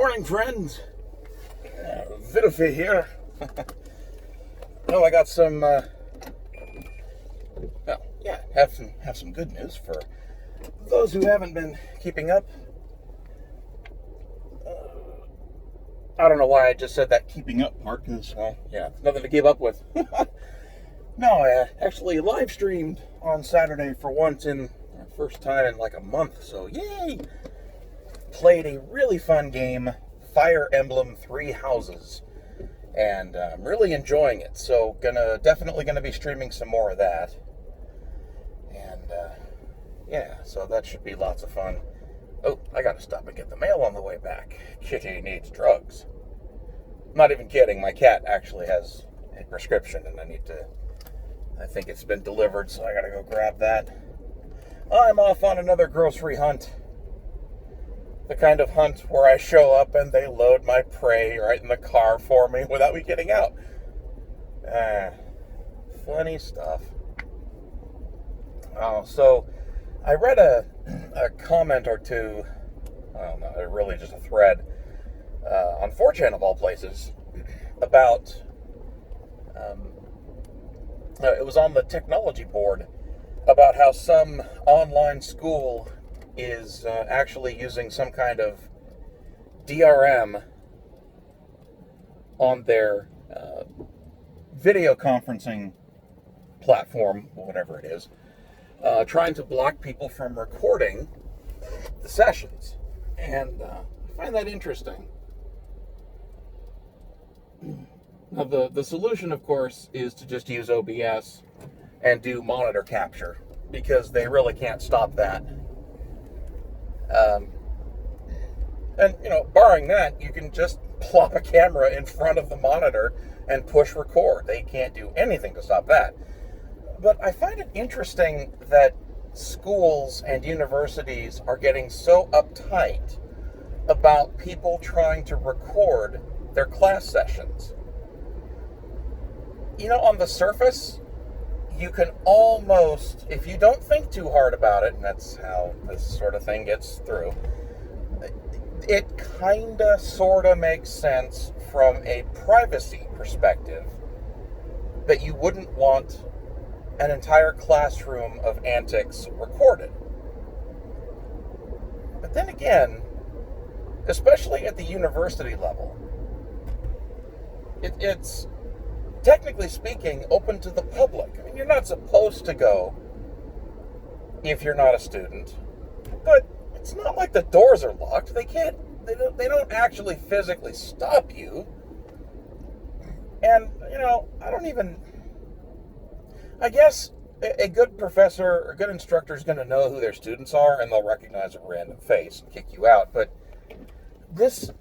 Morning, friends. Vitafi here. I got some. Have some good news for those who haven't been keeping up. I don't know why I just said that keeping up part, because nothing to keep up with. No, I actually live streamed on Saturday for once first time in like a month. So yay! Played a really fun game, Fire Emblem Three Houses, and I'm really enjoying it. So definitely gonna be streaming some more of that, and so that should be lots of fun. Oh, I gotta stop and get the mail on the way back. Kitty needs drugs. I'm not even kidding. My cat actually has a prescription, and I think it's been delivered, so I gotta go grab that. I'm off on another grocery hunt. The kind of hunt where I show up and they load my prey right in the car for me without me getting out. Funny stuff. So I read a comment or two, really just a thread, on 4chan of all places, about, it was on the technology board, about how some online school is actually using some kind of DRM on their video conferencing platform, whatever it is, trying to block people from recording the sessions. And I find that interesting. Now, the solution, of course, is to just use OBS and do monitor capture, because they really can't stop that. And barring that, you can just plop a camera in front of the monitor and push record. They can't do anything to stop that. But I find it interesting that schools and universities are getting so uptight about people trying to record their class sessions. On the surface, you can almost, if you don't think too hard about it, and that's how this sort of thing gets through, it kinda sorta makes sense from a privacy perspective that you wouldn't want an entire classroom of antics recorded. But then again, especially at the university level, it's technically speaking open to the public. I mean, you're not supposed to go if you're not a student, but it's not like the doors are locked. They don't actually physically stop you. And, I guess a good professor or a good instructor is going to know who their students are, and they'll recognize a random face and kick you out. But this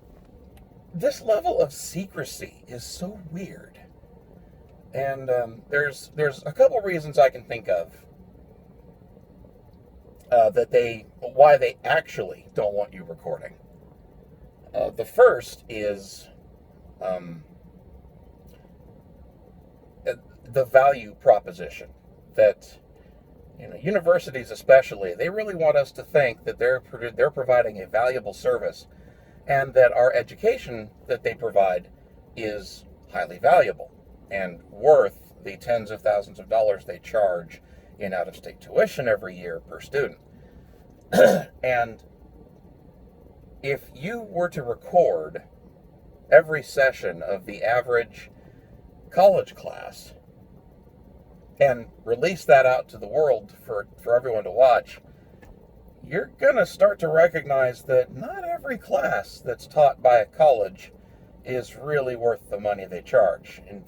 level of secrecy is so weird. And there's a couple reasons I can think of why they actually don't want you recording. The first is the value proposition that universities especially, they really want us to think that they're providing a valuable service, and that our education that they provide is highly valuable and worth the tens of thousands of dollars they charge in out-of-state tuition every year per student. And if you were to record every session of the average college class and release that out to the world for everyone to watch, you're going to start to recognize that not every class that's taught by a college is really worth the money they charge. And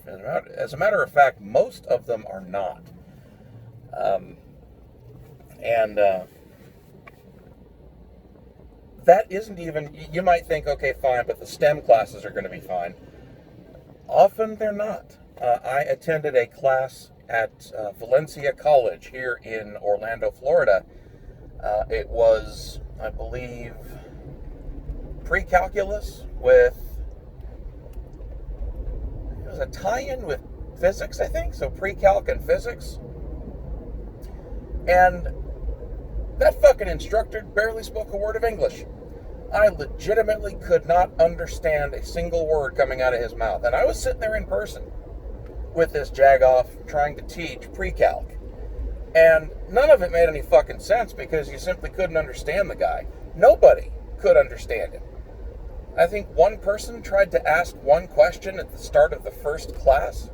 as a matter of fact, most of them are not. That isn't even, you might think, okay, fine, but the STEM classes are going to be fine. Often they're not. I attended a class at Valencia College here in Orlando, Florida. It was, I believe, pre-calculus with, it was a tie-in with physics, I think, so pre-calc and physics. And that fucking instructor barely spoke a word of English. I legitimately could not understand a single word coming out of his mouth. And I was sitting there in person with this jagoff trying to teach pre-calc. And none of it made any fucking sense because you simply couldn't understand the guy. Nobody could understand him. I think one person tried to ask one question at the start of the first class.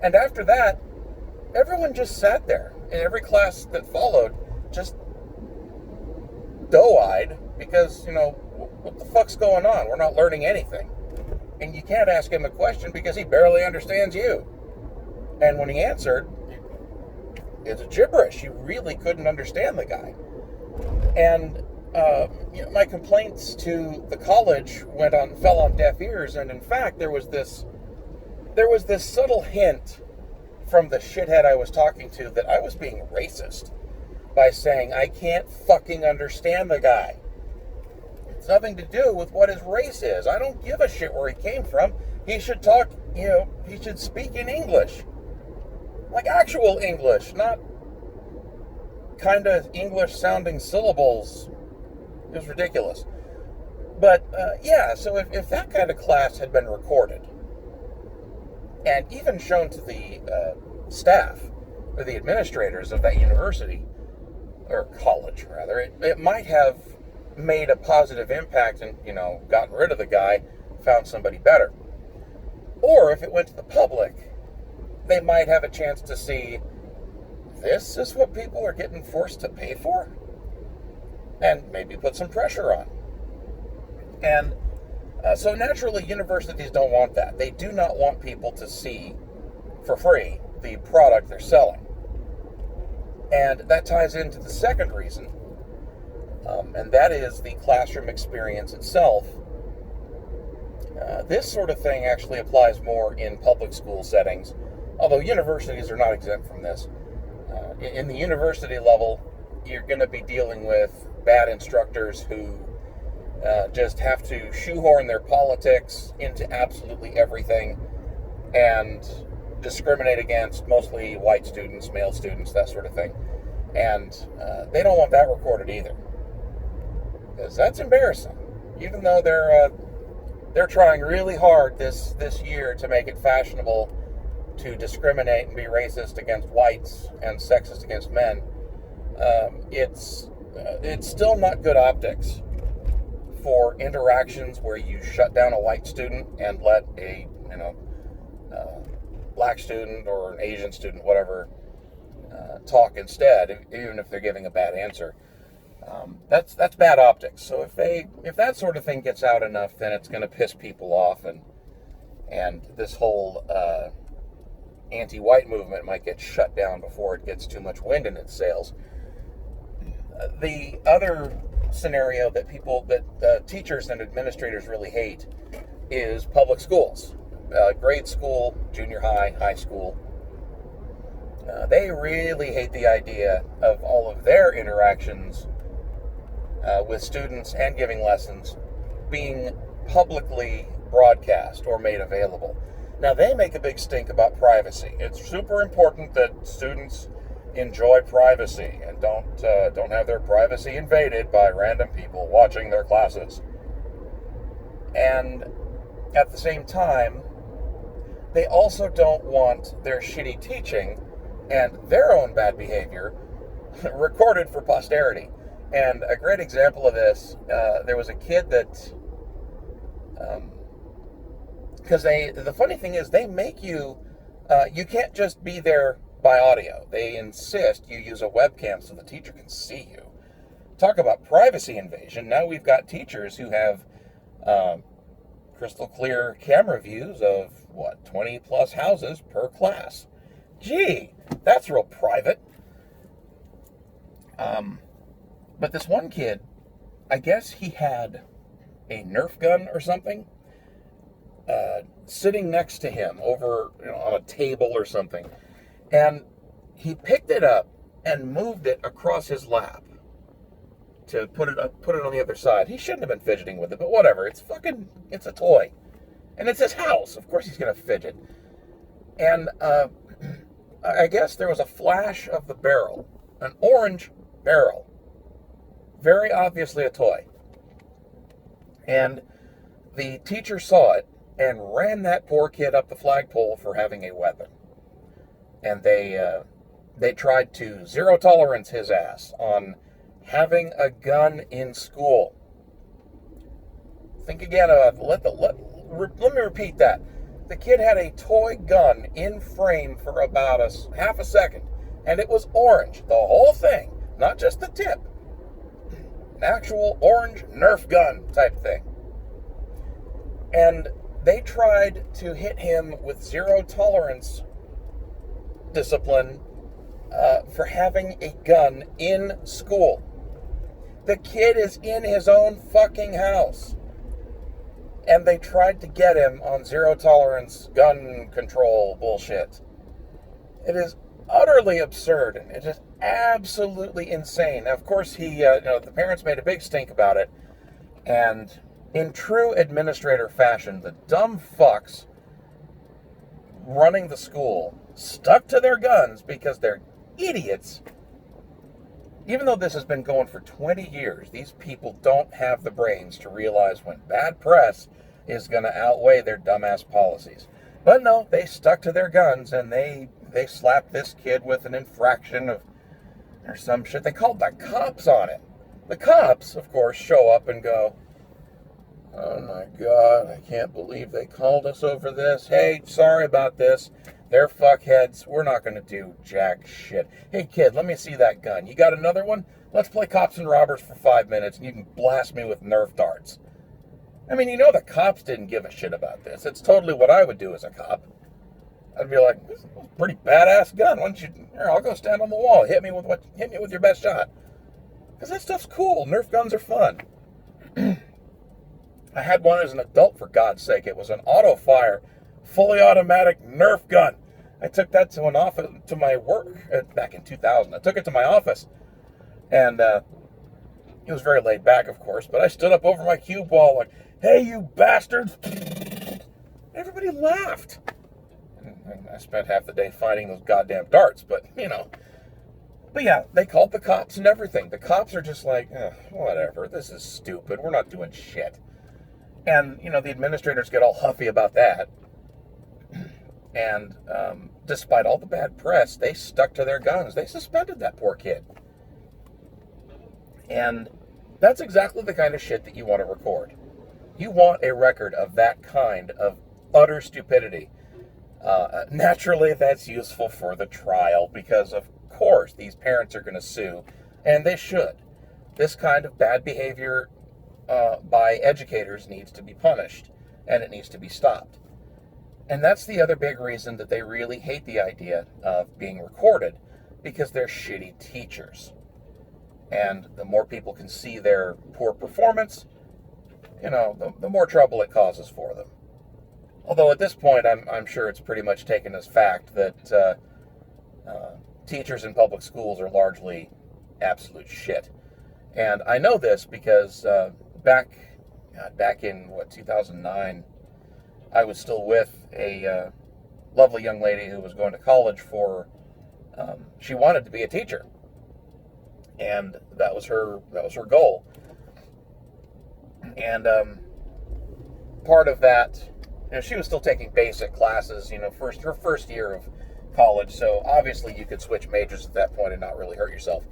And after that, everyone just sat there. And every class that followed just doe-eyed because, what the fuck's going on? We're not learning anything. And you can't ask him a question because he barely understands you. And when he answered, it's gibberish. You really couldn't understand the guy. And my complaints to the college fell on deaf ears. And in fact, there was this subtle hint from the shithead I was talking to that I was being racist by saying I can't fucking understand the guy. It's nothing to do with what his race is. I don't give a shit where he came from. He should talk, he should speak in English. Like actual English, not kind of English-sounding syllables. It was ridiculous. But, so if that kind of class had been recorded, and even shown to the staff, or the administrators of that university, or college, rather, it might have made a positive impact and, gotten rid of the guy, found somebody better. Or if it went to the public, they might have a chance to see, this is what people are getting forced to pay for? And maybe put some pressure on. And so naturally, universities don't want that. They do not want people to see, for free, the product they're selling. And that ties into the second reason, and that is the classroom experience itself. This sort of thing actually applies more in public school settings, although universities are not exempt from this. In the university level, you're going to be dealing with bad instructors who just have to shoehorn their politics into absolutely everything and discriminate against mostly white students, male students, that sort of thing. And they don't want that recorded either, because that's embarrassing. Even though they're trying really hard this year to make it fashionable to discriminate and be racist against whites and sexist against men, it's still not good optics for interactions where you shut down a white student and let a black student or an Asian student, whatever, talk instead, even if they're giving a bad answer. That's bad optics. So if that sort of thing gets out enough, then it's going to piss people off, and this whole anti-white movement might get shut down before it gets too much wind in its sails. The other scenario that teachers and administrators really hate is public schools, grade school, junior high, high school. They really hate the idea of all of their interactions with students and giving lessons being publicly broadcast or made available. Now, they make a big stink about privacy. It's super important that students enjoy privacy and don't have their privacy invaded by random people watching their classes. And at the same time, they also don't want their shitty teaching and their own bad behavior recorded for posterity. And a great example of this, there was a kid that, because the funny thing is they make you can't just be there by audio. They insist you use a webcam so the teacher can see you. Talk about privacy invasion. Now we've got teachers who have crystal clear camera views of 20 plus houses per class. Gee, that's real private. But this one kid, I guess he had a Nerf gun or something sitting next to him over on a table or something. And he picked it up and moved it across his lap to put it on the other side. He shouldn't have been fidgeting with it, but whatever. It's a toy. And it's his house. Of course he's going to fidget. And I guess there was a flash of the barrel. An orange barrel. Very obviously a toy. And the teacher saw it and ran that poor kid up the flagpole for having a weapon. And they tried to zero tolerance his ass on having a gun in school. Think again about let me repeat that. The kid had a toy gun in frame for about half a second, and it was orange, the whole thing, not just the tip. An actual orange Nerf gun type thing. And they tried to hit him with zero tolerance discipline for having a gun in school. The kid is in his own fucking house. And they tried to get him on zero tolerance gun control bullshit. It is utterly absurd. It is absolutely insane. Now, of course, the parents made a big stink about it. And in true administrator fashion, the dumb fucks running the school stuck to their guns because they're idiots. Even though this has been going for 20 years, these people don't have the brains to realize when bad press is going to outweigh their dumbass policies. But no, they stuck to their guns, and they slapped this kid with an infraction or some shit. They called the cops on it. The cops, of course, show up and go, "Oh my God, I can't believe they called us over this. Hey, sorry about this. They're fuckheads. We're not going to do jack shit. Hey, kid, let me see that gun. You got another one? Let's play cops and robbers for 5 minutes, and you can blast me with Nerf darts." I mean, the cops didn't give a shit about this. It's totally what I would do as a cop. I'd be like, "This is a pretty badass gun. Why don't you? Here, I'll go stand on the wall. Hit me with your best shot." Because that stuff's cool. Nerf guns are fun. I had one as an adult, for God's sake. It was an auto-fire, fully automatic Nerf gun. I took that to my work back in 2000. I took it to my office, and it was very laid back, of course, but I stood up over my cube wall like, "Hey, you bastards!" Everybody laughed. And I spent half the day fighting those goddamn darts, but, But yeah, they called the cops and everything. The cops are just like, whatever, this is stupid. We're not doing shit. And, the administrators get all huffy about that. And despite all the bad press, they stuck to their guns. They suspended that poor kid. And that's exactly the kind of shit that you want to record. You want a record of that kind of utter stupidity. Naturally, that's useful for the trial because, of course, these parents are going to sue, and they should. This kind of bad behavior by educators needs to be punished, and it needs to be stopped. And that's the other big reason that they really hate the idea of being recorded, because they're shitty teachers. And the more people can see their poor performance, the more trouble it causes for them. Although at this point, I'm sure it's pretty much taken as fact that teachers in public schools are largely absolute shit. And I know this because back in 2009, I was still with a lovely young lady who was going to college she wanted to be a teacher, and that was her goal. And part of that, she was still taking basic classes, her first year of college, so obviously you could switch majors at that point and not really hurt yourself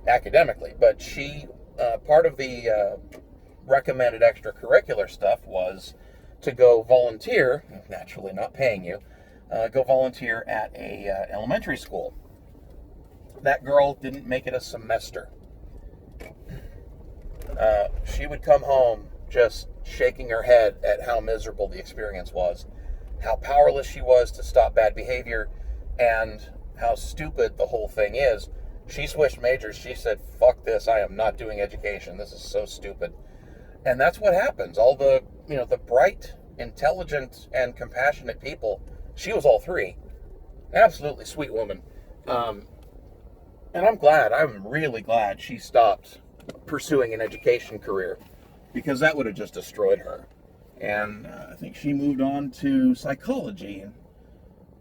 academically. But she, part of the recommended extracurricular stuff was to go volunteer, naturally not paying you, go volunteer at a elementary school. That girl didn't make it a semester. She would come home just shaking her head at how miserable the experience was, how powerless she was to stop bad behavior, and how stupid the whole thing is. She switched majors. She said, "Fuck this, I am not doing education. This is so stupid." And that's what happens. All the bright, intelligent, and compassionate people, she was all three. Absolutely sweet woman. And I'm really glad she stopped pursuing an education career, because that would have just destroyed her. And I think she moved on to psychology.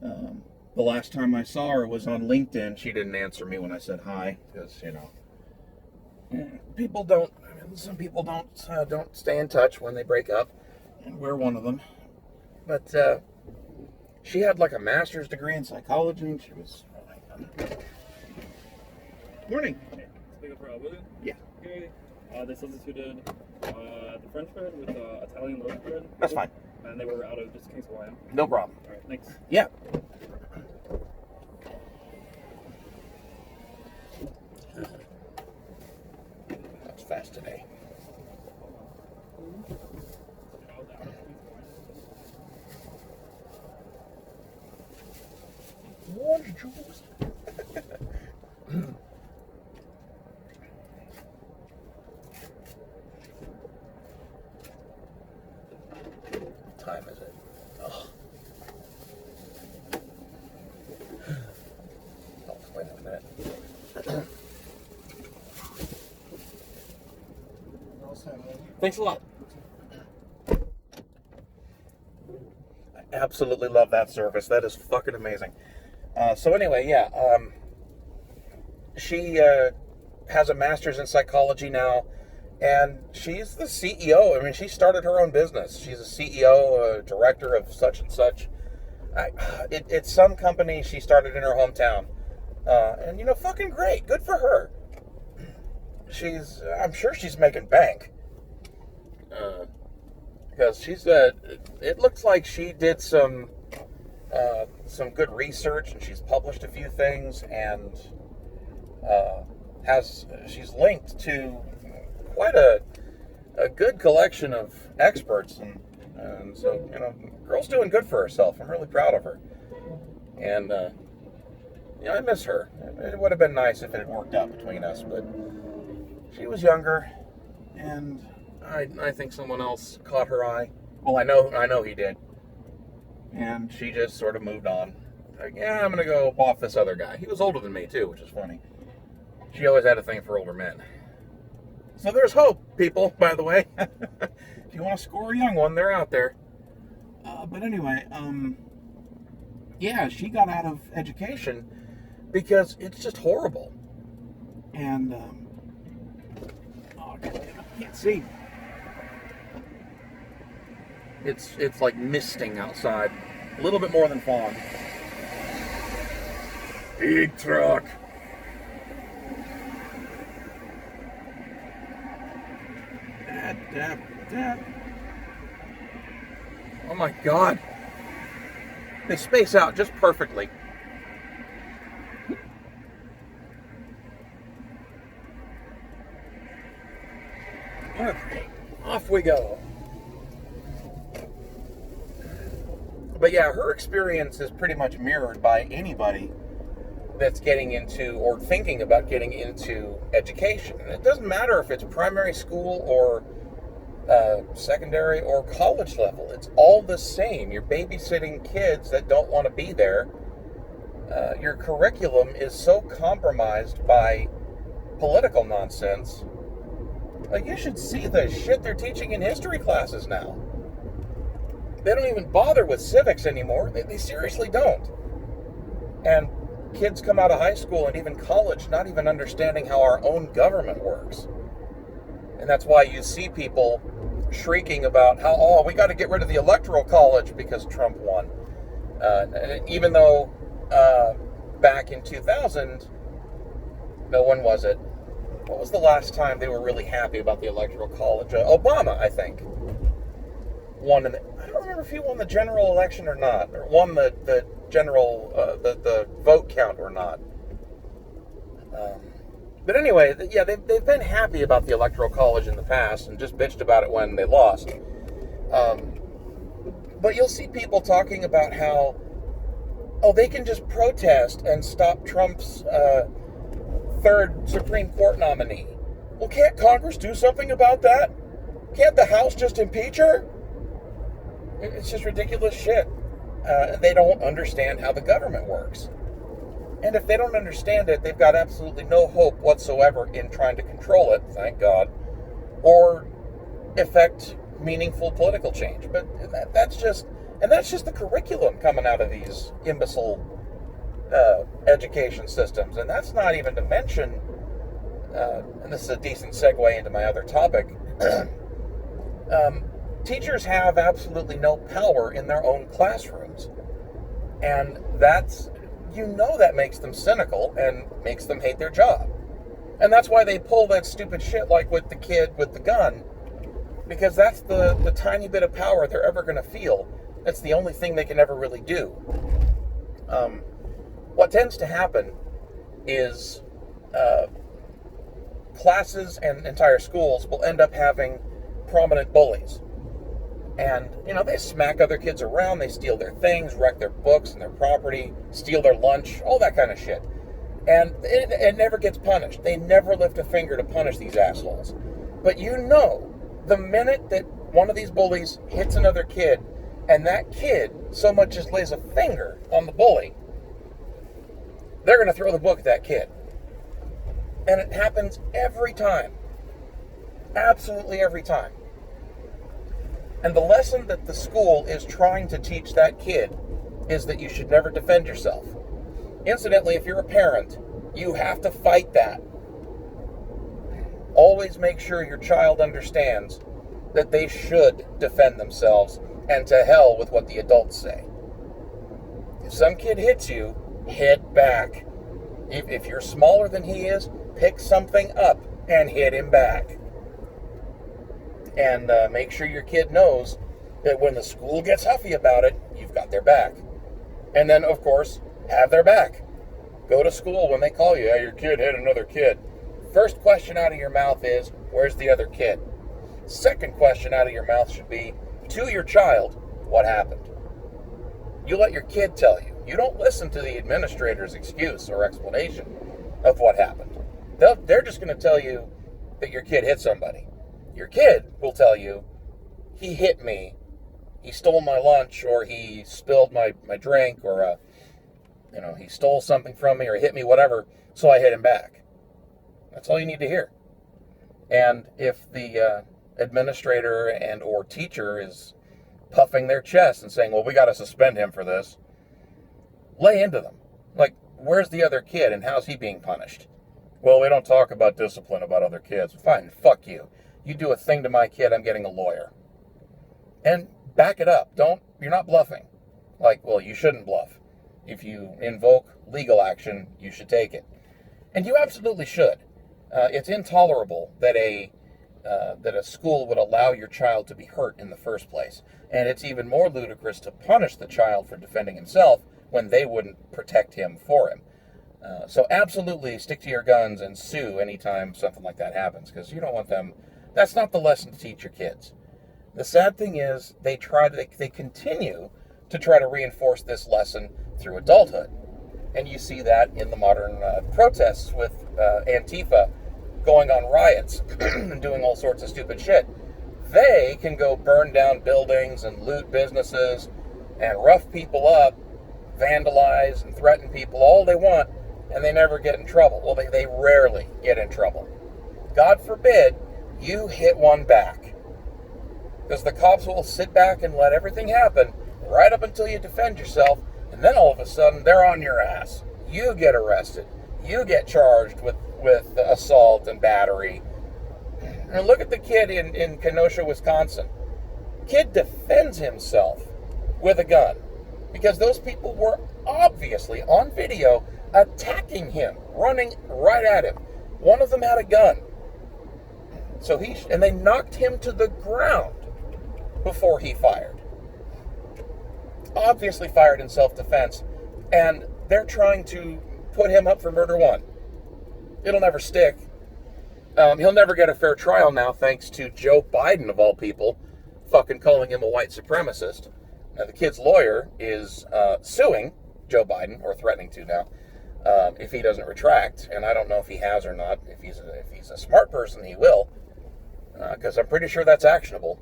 And the last time I saw her was on LinkedIn. She didn't answer me when I said hi, because, people don't, some people don't stay in touch when they break up, and we're one of them. But she had like a master's degree in psychology, and she was. Morning. Hey, speaking for William? Yeah. Okay. They substituted the French bread with Italian loaf bread. That's fine. And they were out of just King's Hawaiian. No problem. All right, thanks. Yeah. That's fast today. Orange juice. What time is it? Oh, wait a minute. Thanks a lot. I absolutely love that service. That is fucking amazing. So anyway, yeah, she has a master's in psychology now, and she's the CEO. I mean, she started her own business. She's a CEO, director of such and such. It's some company she started in her hometown, and you know, fucking great, good for her. I'm sure she's making bank, because she's it looks like she did some good research, and she's published a few things, and she's linked to quite a good collection of experts, and so, you know, girl's doing good for herself. I'm really proud of her, and yeah, I miss her. It would have been nice if it had worked out between us, but she was younger, and I think someone else caught her eye. Well, I know he did. And she just sort of moved on. Like, yeah, I'm going to go off this other guy. He was older than me, too, which is funny. She always had a thing for older men. So there's hope, people, by the way. If you want to score a young one, they're out there. But anyway, yeah, she got out of education because it's just horrible. And, oh, God damn it, I can't see. It's like misting outside. A little bit more than fog. Big truck. Oh my God. They space out just perfectly. Okay, off we go. But yeah, her experience is pretty much mirrored by anybody that's getting into or thinking about getting into education. And it doesn't matter if it's primary school or secondary or college level. It's all the same. You're babysitting kids that don't want to be there. Your curriculum is so compromised by political nonsense. Like, you should see the shit they're teaching in history classes now. They don't even bother with civics anymore. They seriously don't. And kids come out of high school and even college not even understanding how our own government works. And that's why you see people shrieking about how, oh, we got to get rid of the electoral college because Trump won. Even though back in 2000, no, when was it? What was the last time they were really happy about the electoral college? Obama, I think, won. I don't remember if he won the general election or not, or won the general the vote count or not. But anyway, yeah, they've been happy about the electoral college in the past and just bitched about it when they lost. But you'll see people talking about how, oh, they can just protest and stop Trump's third Supreme Court nominee. Well, can't Congress do something about that? Can't the House just impeach her? It's just ridiculous shit. They don't understand how the government works. And if they don't understand it, they've got absolutely no hope whatsoever in trying to control it, thank God, or effect meaningful political change. But that's just the curriculum coming out of these imbecile education systems. And that's not even to mention and this is a decent segue into my other topic, teachers have absolutely no power in their own classrooms. And that makes them cynical and makes them hate their job. And that's why they pull that stupid shit like with the kid with the gun, because that's the tiny bit of power they're ever going to feel. That's the only thing they can ever really do. What tends to happen is classes and entire schools will end up having prominent bullies. And, they smack other kids around, they steal their things, wreck their books and their property, steal their lunch, all that kind of shit. And it never gets punished. They never lift a finger to punish these assholes. But the minute that one of these bullies hits another kid, and that kid so much as lays a finger on the bully, they're going to throw the book at that kid. And it happens every time. Absolutely every time. And the lesson that the school is trying to teach that kid is that you should never defend yourself. Incidentally, if you're a parent, you have to fight that. Always make sure your child understands that they should defend themselves, and to hell with what the adults say. If some kid hits you, hit back. If you're smaller than he is, pick something up and hit him back. And make sure your kid knows that when the school gets huffy about it, you've got their back. And then, of course, have their back. Go to school when they call you, hey, your kid hit another kid. First question out of your mouth is, where's the other kid? Second question out of your mouth should be, to your child, what happened? You let your kid tell you. You don't listen to the administrator's excuse or explanation of what happened. They're just going to tell you that your kid hit somebody. Your kid will tell you, he hit me, he stole my lunch, or he spilled my drink, or he stole something from me, or hit me, whatever, so I hit him back. That's all you need to hear. And if the administrator and or teacher is puffing their chest and saying, well, we got to suspend him for this, lay into them. Like, where's the other kid and how's he being punished? Well, we don't talk about discipline about other kids. Fine, fuck you. You do a thing to my kid, I'm getting a lawyer. And back it up. You're not bluffing. Like, well, you shouldn't bluff. If you invoke legal action, you should take it. And you absolutely should. It's intolerable that a school would allow your child to be hurt in the first place. And it's even more ludicrous to punish the child for defending himself when they wouldn't protect him for him. So absolutely stick to your guns and sue anytime something like that happens, because you don't want them. That's not the lesson to teach your kids. The sad thing is they continue to try to reinforce this lesson through adulthood. And you see that in the modern protests with Antifa going on riots and doing all sorts of stupid shit. They can go burn down buildings and loot businesses and rough people up, vandalize and threaten people all they want, and they never get in trouble. Well, they rarely get in trouble. God forbid you hit one back. Because the cops will sit back and let everything happen right up until you defend yourself, and then all of a sudden they're on your ass. You get arrested. You get charged with assault and battery. And look at the kid in Kenosha, Wisconsin. Kid defends himself with a gun because those people were obviously on video attacking him, running right at him. One of them had a gun. And they knocked him to the ground before he fired. Obviously fired in self-defense, and they're trying to put him up for murder one. It'll never stick. He'll never get a fair trial now, thanks to Joe Biden, of all people, fucking calling him a white supremacist. Now, the kid's lawyer is suing Joe Biden, or threatening to now, if he doesn't retract, and I don't know if he has or not. If he's a smart person, he will, because I'm pretty sure that's actionable.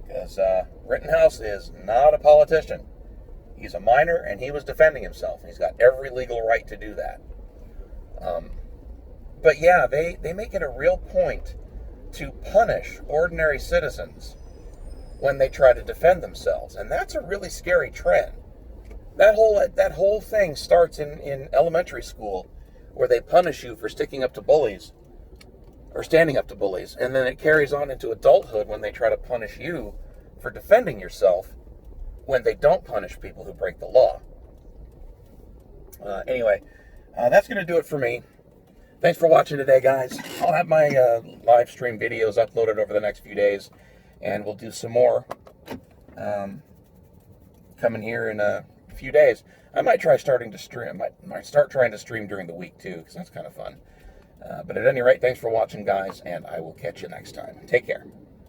Because Rittenhouse is not a politician. He's a minor, and he was defending himself. He's got every legal right to do that. But yeah, they make it a real point to punish ordinary citizens when they try to defend themselves. And that's a really scary trend. That whole thing starts in elementary school where they punish you for sticking up to bullies or standing up to bullies, and then it carries on into adulthood when they try to punish you for defending yourself when they don't punish people who break the law. Anyway, that's going to do it for me. Thanks for watching today, guys. I'll have my live stream videos uploaded over the next few days, and we'll do some more coming here in a few days. I might try starting to stream. I might start trying to stream during the week, too, because that's kind of fun. But at any rate, thanks for watching, guys, and I will catch you next time. Take care.